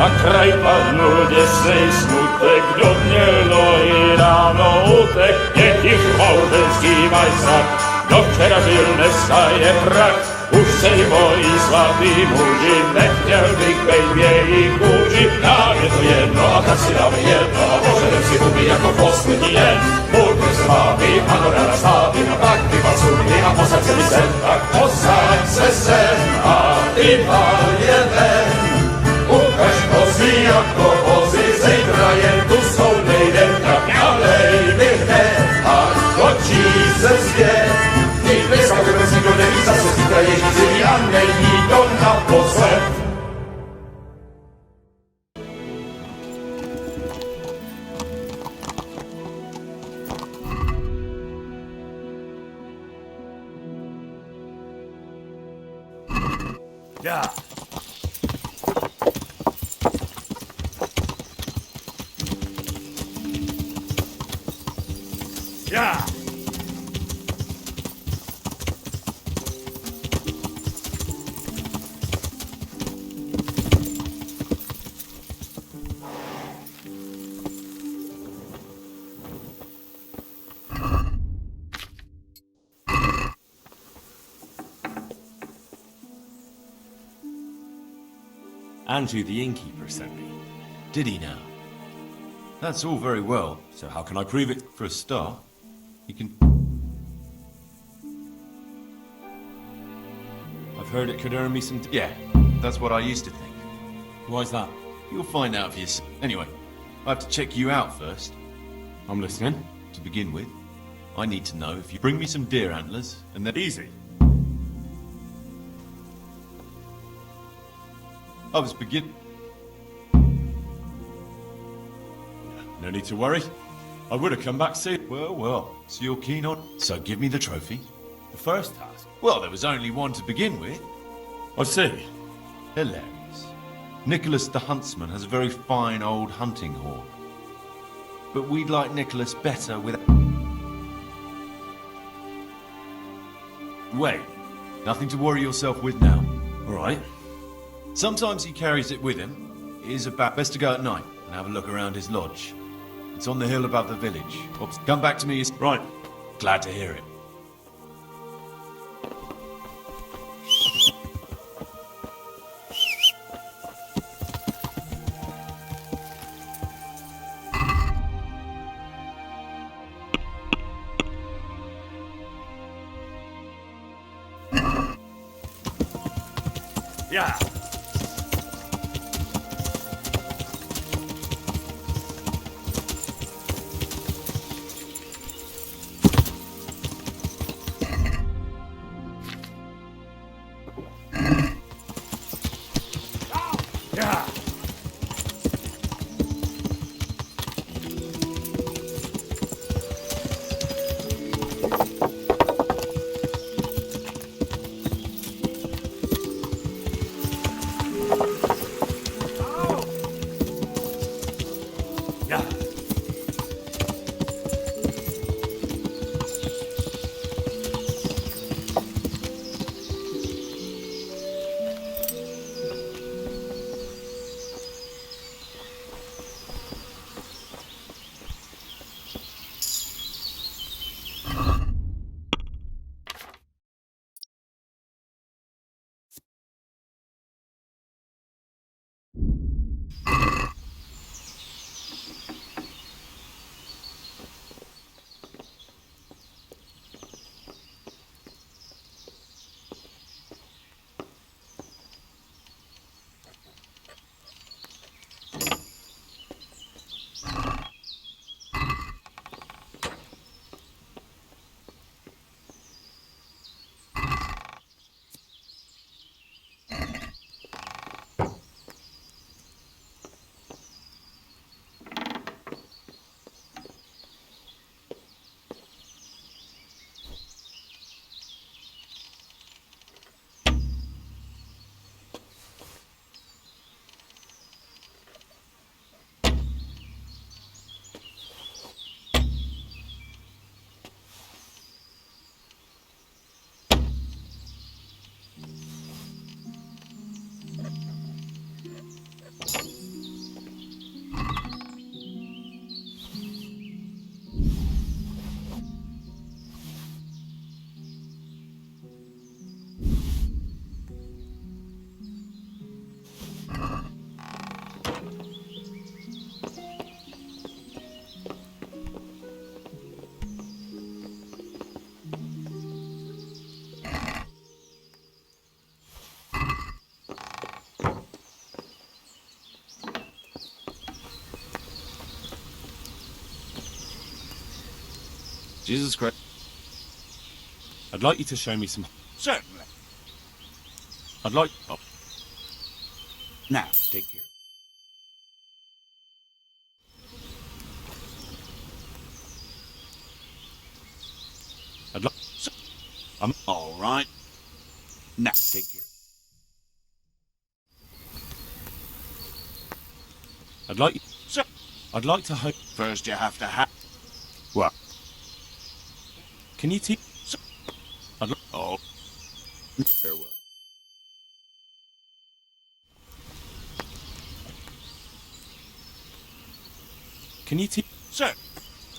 Na kraj padnú desnej smutek, do mne loji ráno utek, nech ich małżeński majstrak, do včera žil, dneska je prach. Už se jí bojí svatý muži, nechtěl bych bejt v její kůži. Nám je to jedno a tak si dáme jedno a požerem si huby jako poslední den. Můžeme se bávy a do rána stávy na tak vypal sudy a posaď se mi sem. Tak posaď se sem a vypal je ven. Ukaž kozy jako vozy, zítra jen tu jsou nejdem, tak nalej mi hned a točí se zpět. Dneska když si to neví, zase zítra je řízení a není to naposled. Yeah. Yeah. Andrew the innkeeper sent me. Did he now? That's all very well, so how can I prove it? For a start, you can... I've heard it could earn me some... Yeah, that's what I used to think. Why's that? You'll find out for yourself. Anyway, I have to check you out first. I'm listening. To begin with, I need to know if you bring me some deer antlers, and they're easy. I was No need to worry. I would have come back soon. Well, so you're keen on... So give me the trophy. The first task? Well, there was only one to begin with. I see. Hilarious. Nicholas the huntsman has a very fine old hunting hawk. But we'd like Nicholas better with... Wait. Nothing to worry yourself with now. All right. Sometimes he carries it with him. It is about best to go at night and have a look around his lodge. It's on the hill above the village. Oops, come back to me. Right. Glad to hear it. Yeah. Yeah. Jesus Christ. I'd like you to show me some... Certainly. I'd like... Oh. Now, take care. I'd like... All right. Now, take care. I'd like... Sir. I'd like to hope... First, you have to have. What? Can you teach... I'd like... Oh. Farewell. Can you teach... Sir.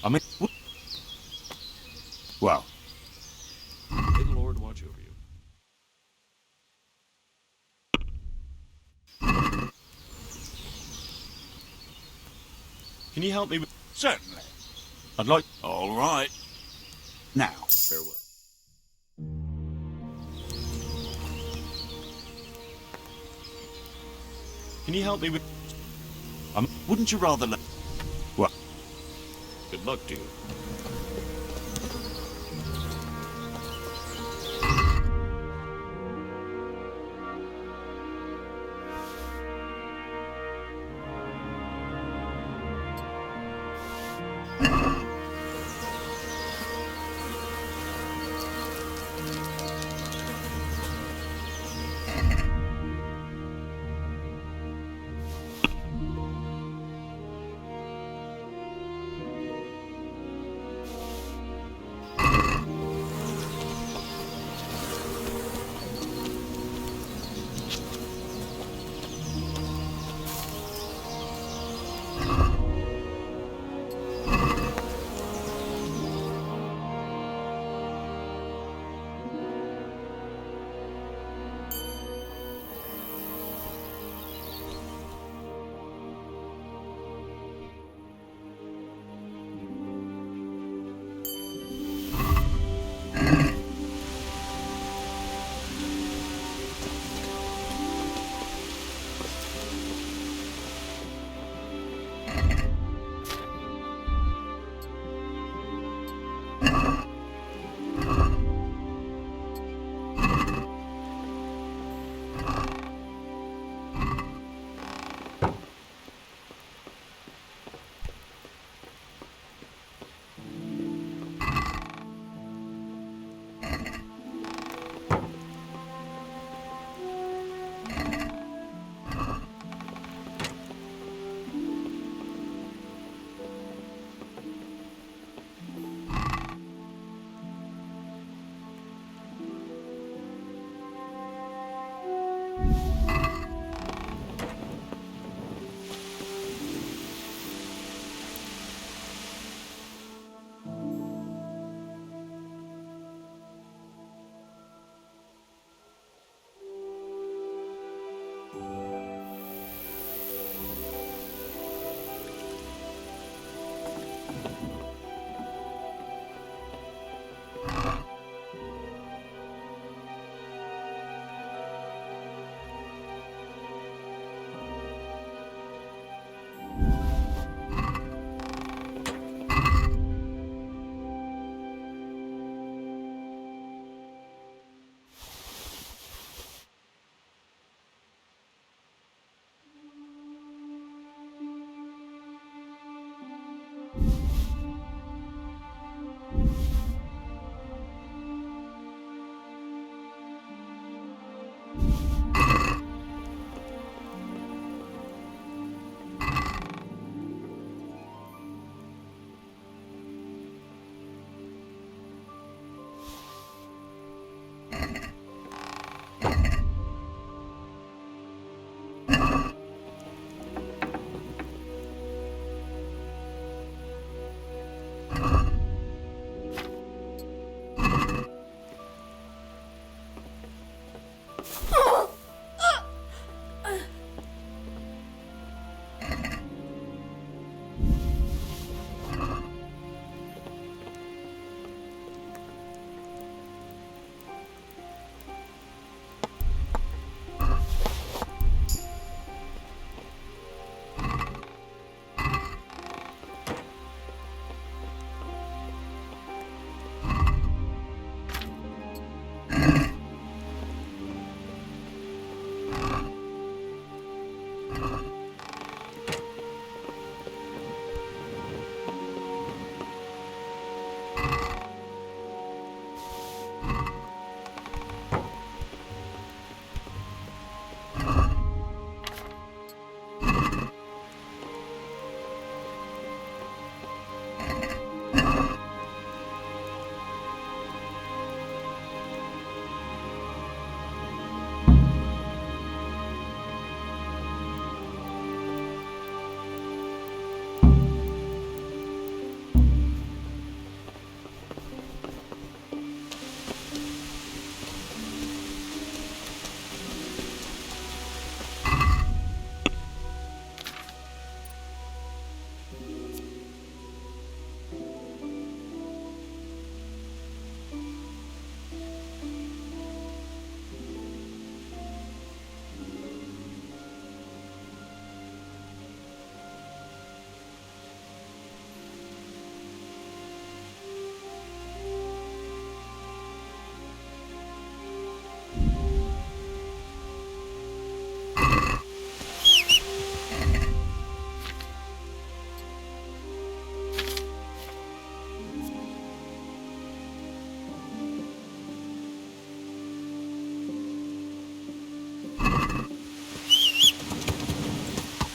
I mean... Well... May the Lord watch over you. Can you help me with... Certainly. I'd like... All right. Now, farewell. Can you help me with... Wouldn't you rather let... What? Good luck to you.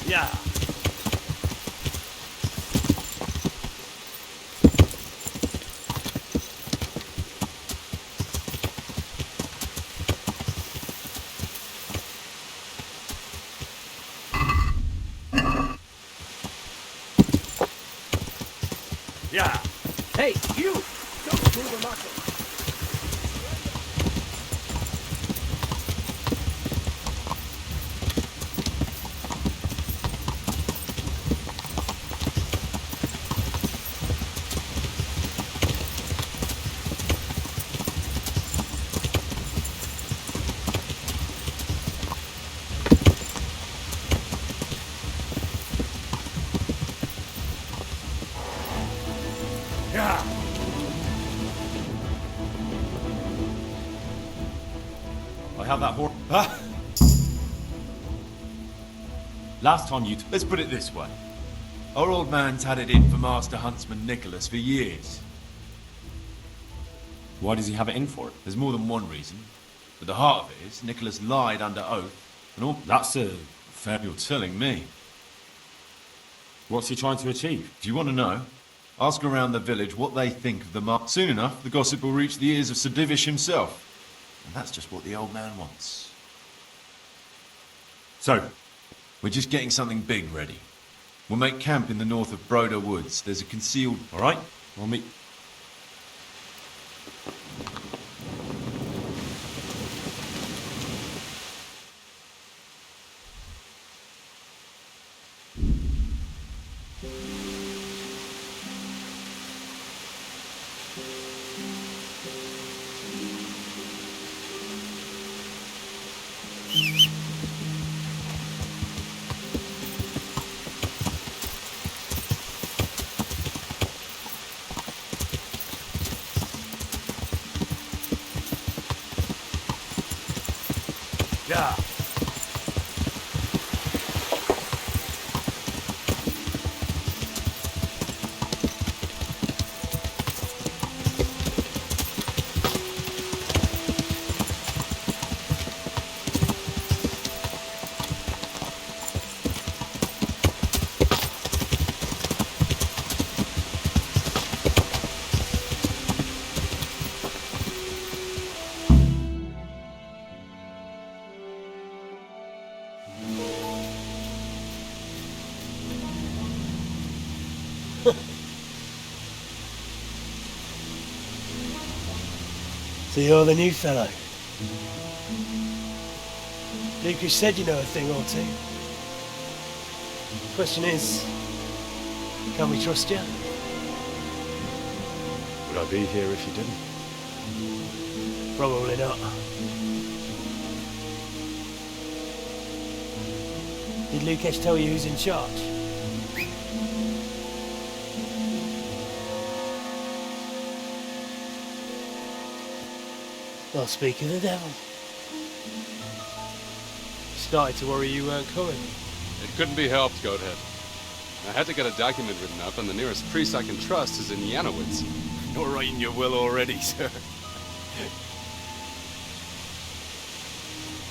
Yeah. Yeah. Hey, you! Don't move a muscle. Yeah. I have that horse. Ah! Last time you. Let's put it this way. Our old man's had it in for Master Huntsman Nicholas for years. Why does he have it in for it? There's more than one reason. But the heart of it is, Nicholas lied under oath, and all That's a. fair you're telling me. What's he trying to achieve? Do you want to know? Ask around the village what they think of the mark. Soon enough, the gossip will reach the ears of Sir Divish himself. And that's just what the old man wants. So, We're just getting something big ready. We'll make camp in the north of Broder Woods. There's a concealed... all right, I'll meet. Yeah. So you're the new fellow. Lucas said you know a thing or two. Question is, can we trust you? Would I be here if you didn't? Probably not. Did Lukesh tell you who's in charge? Well, speak of the devil. Started to worry you weren't coming. It couldn't be helped, Goathead. I had to get a document written up, and the nearest priest I can trust is in Janowitz. You're writing your will already, sir.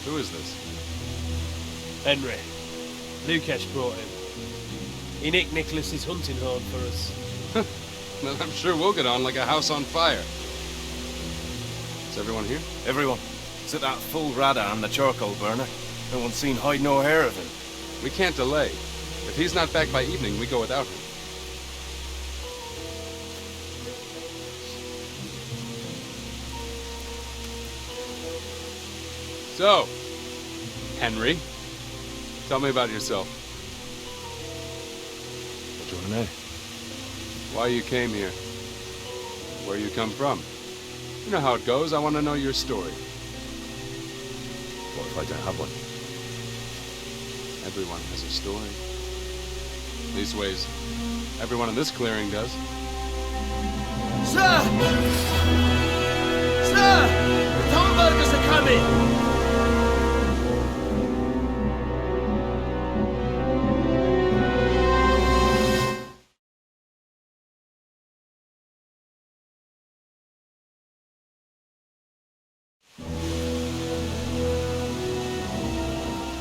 Who is this? Henry. Lukesh brought him. He nicked Nicholas's hunting horn for us. Then I'm sure we'll get on like a house on fire. Is everyone here? Everyone, sit that full radar on the charcoal burner. No one's seen hide nor hair of him. We can't delay. If he's not back by evening, we go without him. So, Henry, tell me about yourself. What do you want to know? Why you came here. Where you come from. You know how it goes. I want to know your story. What if I don't have one? Everyone has a story. Leastways, everyone in this clearing does. Sir! Sir! The Thornburgers are coming!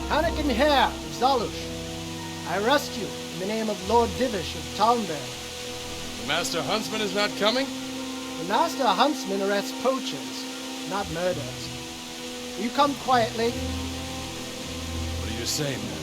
Hannikin here, Zalush. I arrest you in the name of Lord Divish of Talmberg. The Master Huntsman is not coming? The Master Huntsman arrests poachers, not murderers. Will you come quietly? What are you saying, then?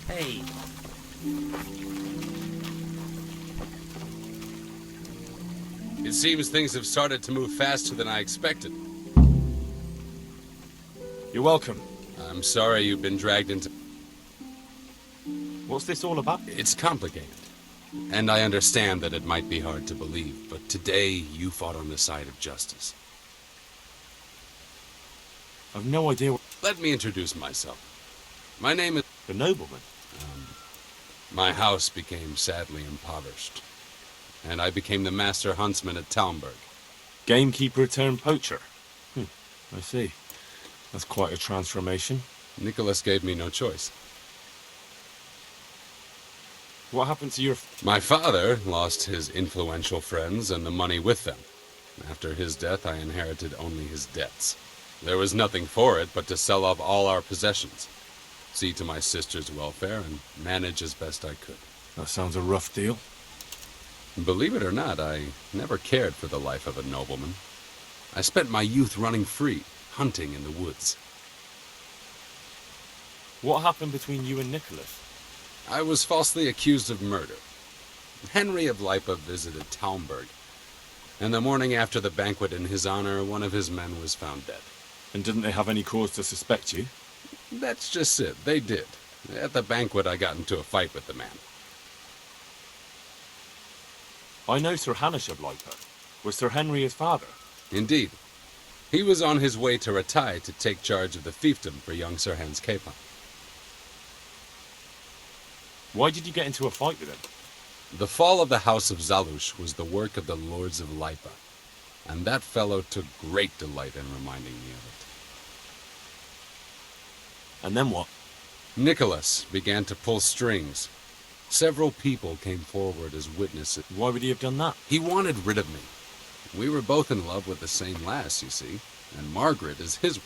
Hey. It seems things have started to move faster than I expected. You're welcome. I'm sorry you've been dragged into... What's this all about? It's complicated. And I understand that it might be hard to believe, but today you fought on the side of justice. I've no idea what... Let me introduce myself. My name is... The nobleman? My house became sadly impoverished, and I became the Master Huntsman at Talmberg. Gamekeeper turned poacher. I see. That's quite a transformation. Nicholas gave me no choice. What happened to your... My father lost his influential friends and the money with them. After his death, I inherited only his debts. There was nothing for it but to sell off all our possessions, see to my sister's welfare, and manage as best I could. That sounds a rough deal. Believe it or not, I never cared for the life of a nobleman. I spent my youth running free, hunting in the woods. What happened between you and Nicholas? I was falsely accused of murder. Henry of Lipa visited Talmberg, and the morning after the banquet in his honor, one of his men was found dead. And didn't they have any cause to suspect you? That's just it. They did. At the banquet, I got into a fight with the man. I know Sir Hanish of Lipa. Was Sir Henry his father? Indeed. He was on his way to Rattay to take charge of the fiefdom for young Sir Hans Capon. Why did you get into a fight with him? The fall of the House of Zalush was the work of the Lords of Lipa, and that fellow took great delight in reminding me of it. And then what? Nicholas began to pull strings. Several people came forward as witnesses. Why would he have done that? He wanted rid of me. We were both in love with the same lass, you see, and Margaret is his...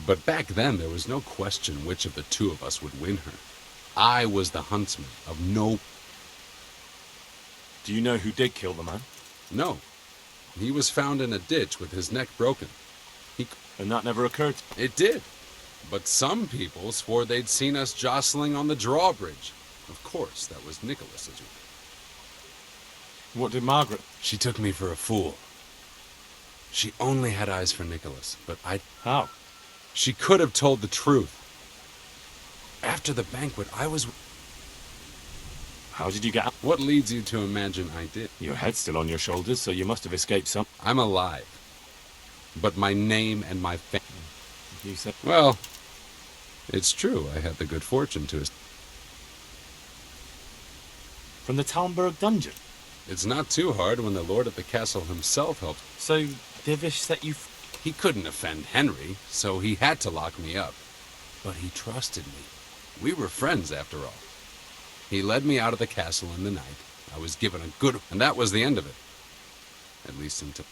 But back then, there was no question which of the two of us would win her. I was the huntsman of no... Do you know who did kill the man? No. He was found in a ditch with his neck broken. And that never occurred? It did. But some people swore they'd seen us jostling on the drawbridge. Of course, that was Nicholas's. What did Margaret... She took me for a fool. She only had eyes for Nicholas, but How? She could have told the truth. After the banquet, I was... How did you get out? What leads you to imagine I did? Your head's still on your shoulders, so you must have escaped some... I'm alive. But my name and my fame... You said... Well, it's true. I had the good fortune to... From the Talmberg dungeon? It's not too hard when the lord of the castle himself helped. So, Divish set you... He couldn't offend Henry, so he had to lock me up. But he trusted me. We were friends, after all. He led me out of the castle in the night. I was given a good... And that was the end of it. At least until...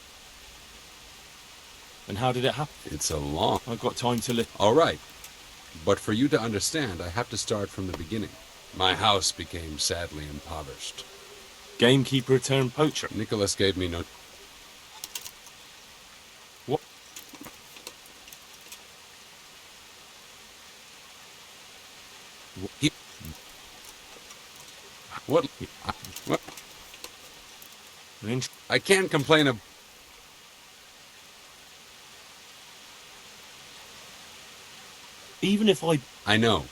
And how did it happen? It's a long... I've got time to live. All right. But for you to understand, I have to start from the beginning. My house became sadly impoverished. Gamekeeper turned poacher. Nicholas gave me no... What? He... What? What? I can't complain of... Even if I know.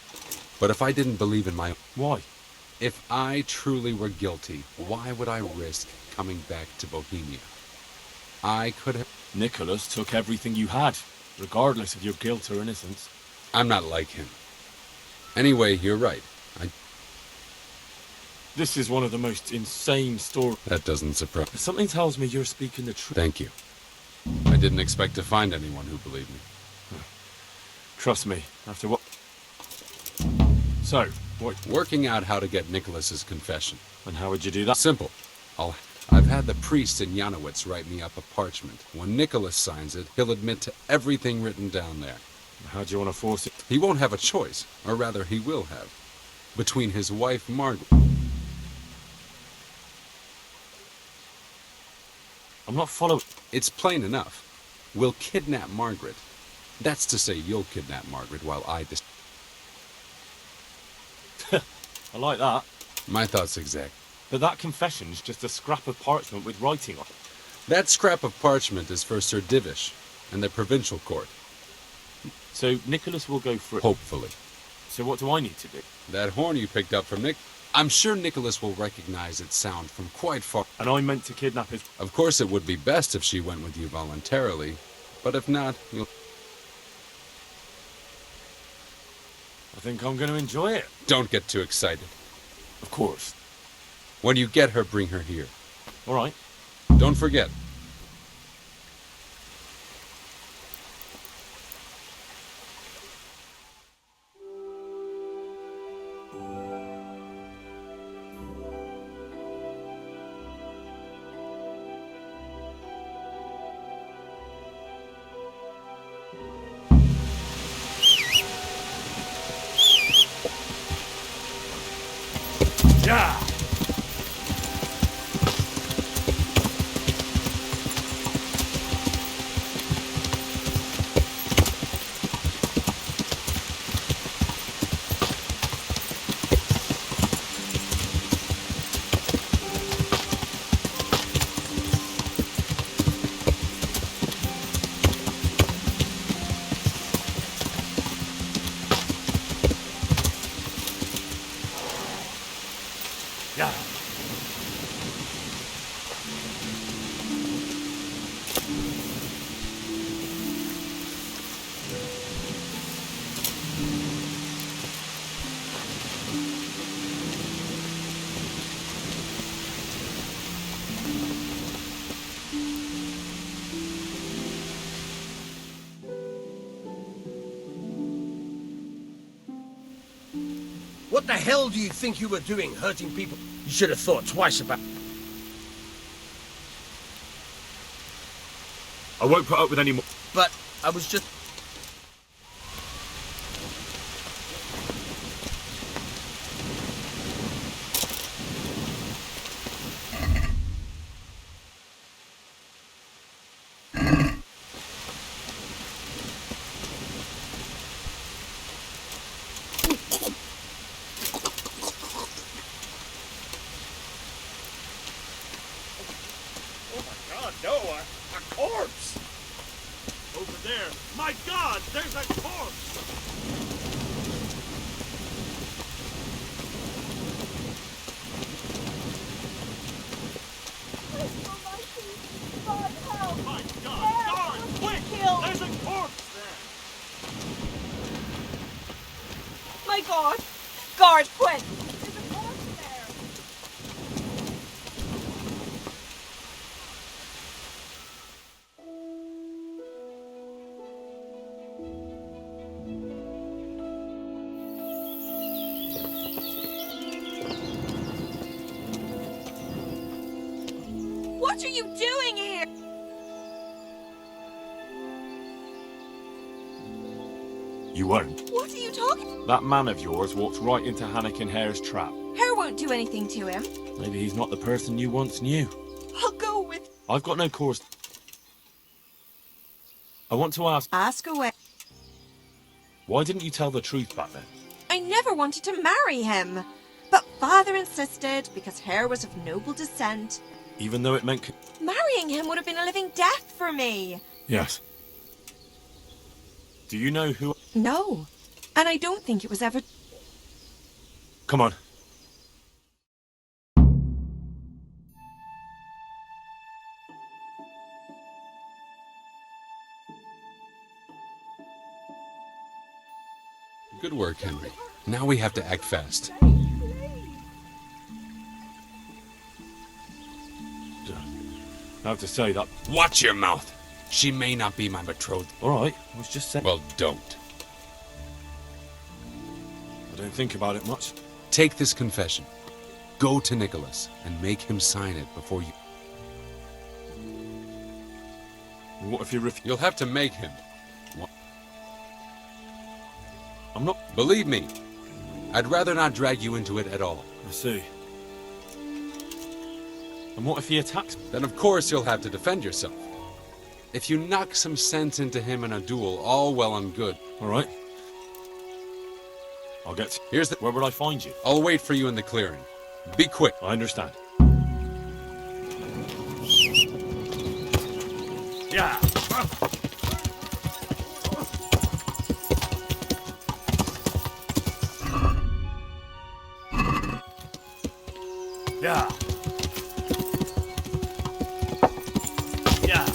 But if I didn't believe in my... Why? If I truly were guilty, why would I risk coming back to Bohemia? I could have... Nicholas took everything you had, regardless of your guilt or innocence. I'm not like him. Anyway, you're right. This is one of the most insane stories. That doesn't surprise... Something tells me you're speaking the truth. Thank you. I didn't expect to find anyone who believed me. Trust me, after what... So, what... Working out how to get Nicholas's confession. And how would you do that? Simple. I've had the priest in Janowitz write me up a parchment. When Nicholas signs it, he'll admit to everything written down there. How do you want to force it? He won't have a choice, or rather he will have, between his wife Margaret... I'm not following... It's plain enough. We'll kidnap Margaret. That's to say you'll kidnap Margaret while I... I like that. My thoughts exact. But that confession's just a scrap of parchment with writing on it. That scrap of parchment is for Sir Divish and the provincial court. So Nicholas will go through it? Hopefully. So what do I need to do? That horn you picked up from Nick... I'm sure Nicholas will recognize its sound from quite far... And I meant to kidnap his... Of course it would be best if she went with you voluntarily, but if not, you'll... I think I'm going to enjoy it. Don't get too excited. Of course. When you get her, bring her here. All right. Don't forget. Yeah! Yeah! What the hell do you think you were doing, hurting people? You should have thought twice about... I won't put up with any more. But I was just... my God! Guard, quick! There's a corpse there! What are you doing here? You weren't. What are you talking? That man of yours walked right into Hannikin Hare's trap. Hare won't do anything to him. Maybe he's not the person you once knew. I'll go with... I've got no cause. I want to ask, Ask away. why didn't you tell the truth back then? I never wanted to marry him. But father insisted because Hare was of noble descent. Even though it meant... Marrying him would have been a living death for me. Yes. Do you know who... No. And I don't think it was ever... Come on. Good work, Henry. Now we have to act fast. I have to say that... Watch your mouth! She may not be my betrothed. All right, I was just saying... Well, don't. I don't think about it much. Take this confession. Go to Nicholas and make him sign it before you... What if you refuse? You'll have to make him. I'm not... Believe me, I'd rather not drag you into it at all. I see. And what if he attacks me? Then of course you'll have to defend yourself. If you knock some sense into him in a duel, all well and good. All right. I'll get... Here's the... Where would I find you? I'll wait for you in the clearing. Be quick. I understand. Yeah. Yeah. Yeah.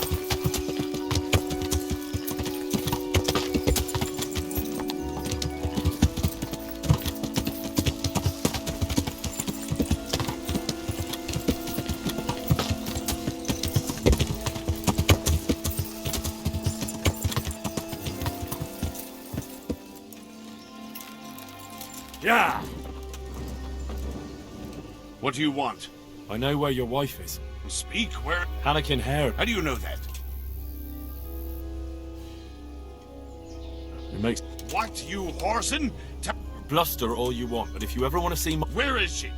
Yeah. What do you want? I know where your wife is. Speak, where? Hannikin Hare. How do you know that? It makes... What, you whoreson? Bluster all you want, but if you ever want to see my... Where is she?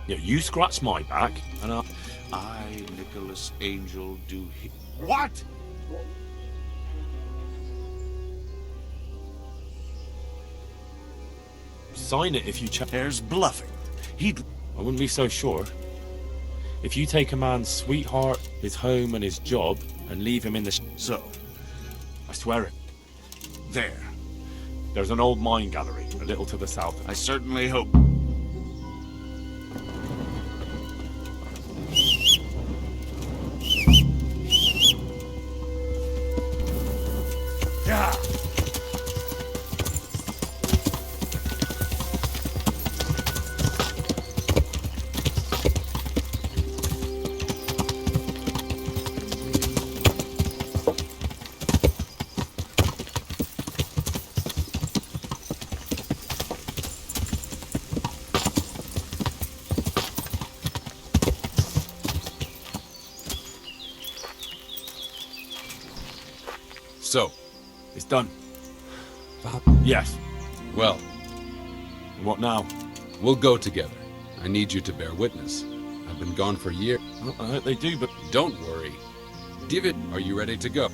Yeah, you scratch my back, and I'll... I, Nicholas Angel, do he... What? Sign it if you check... There's bluffing. He'd... I wouldn't be so sure. If you take a man's sweetheart, his home, and his job, and leave him in the... So, I swear it. there. There's an old mine gallery, a little to the south. I certainly hope... Yeah. So, It's done. Yes. well, And what now? we'll go together. I need you to bear witness. I've been gone for years. Well, I hope they do, but... Don't worry. David, are you ready to go?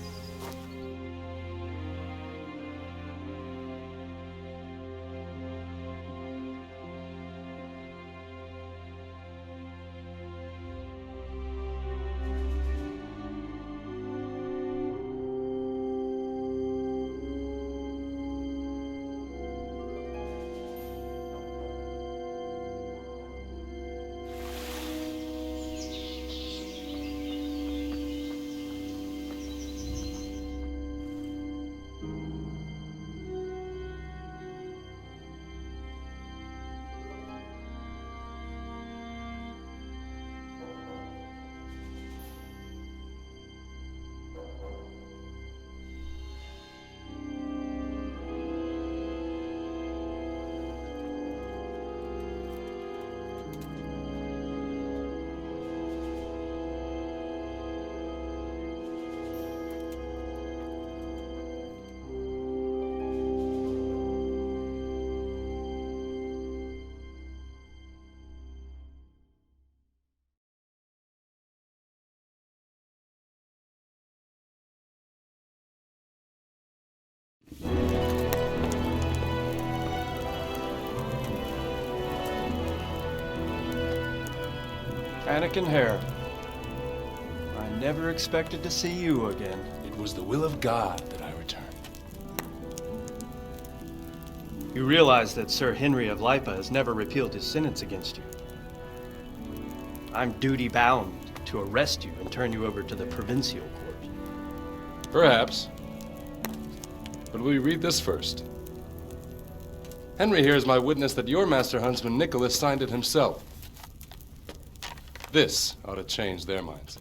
Anakin Hare. I never expected to see you again. It was the will of God that I returned. You realize that Sir Henry of Lipa has never repealed his sentence against you. I'm duty-bound to arrest you and turn you over to the provincial court. Perhaps. But will you read this first? Henry here is my witness that your master huntsman Nicholas signed it himself. This ought to change their minds.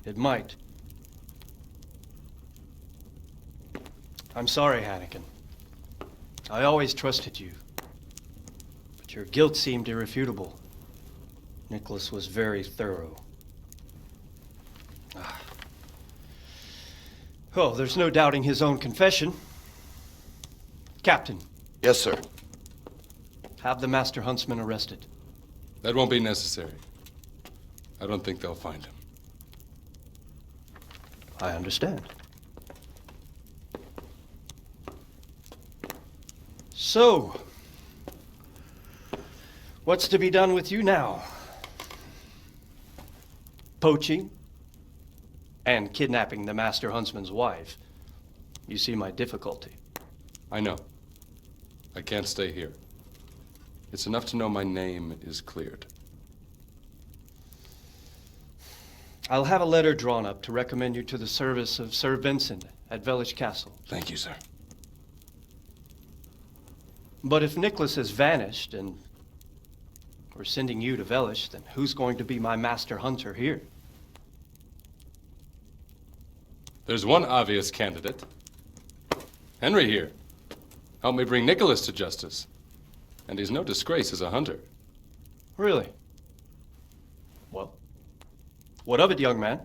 It might. I'm sorry, Anakin. I always trusted you. But your guilt seemed irrefutable. Nicholas was very thorough. Oh, there's no doubting his own confession. Captain. Yes, sir. Have the Master Huntsman arrested. That won't be necessary. I don't think they'll find him. I understand. So, what's to be done with you now? Poaching and kidnapping the Master Huntsman's wife. You see my difficulty. I know. I can't stay here. It's enough to know my name is cleared. I'll have a letter drawn up to recommend you to the service of Sir Vincent at Vellish Castle. Thank you, sir. But if Nicholas has vanished and we're sending you to Vellish, then who's going to be my master hunter here? There's one obvious candidate. Henry here. Help me bring Nicholas to justice. And he's no disgrace as a hunter. Really? Well, what of it, young man?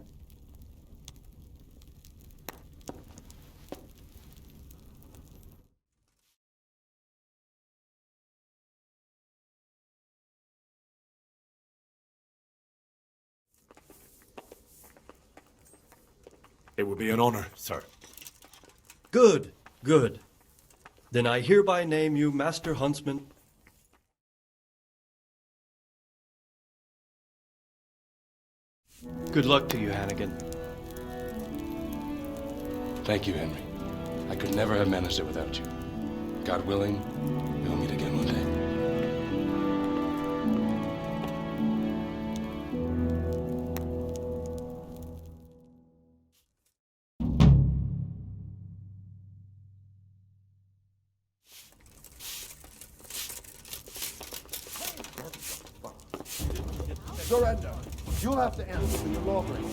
It would be an honor, sir. Good, good. Then I hereby name you Master Huntsman. Good luck to you, Hannigan. Thank you, Henry. I could never have managed it without you. God willing, we'll meet again one day. Surrender. You'll have to answer for your lawbreaking.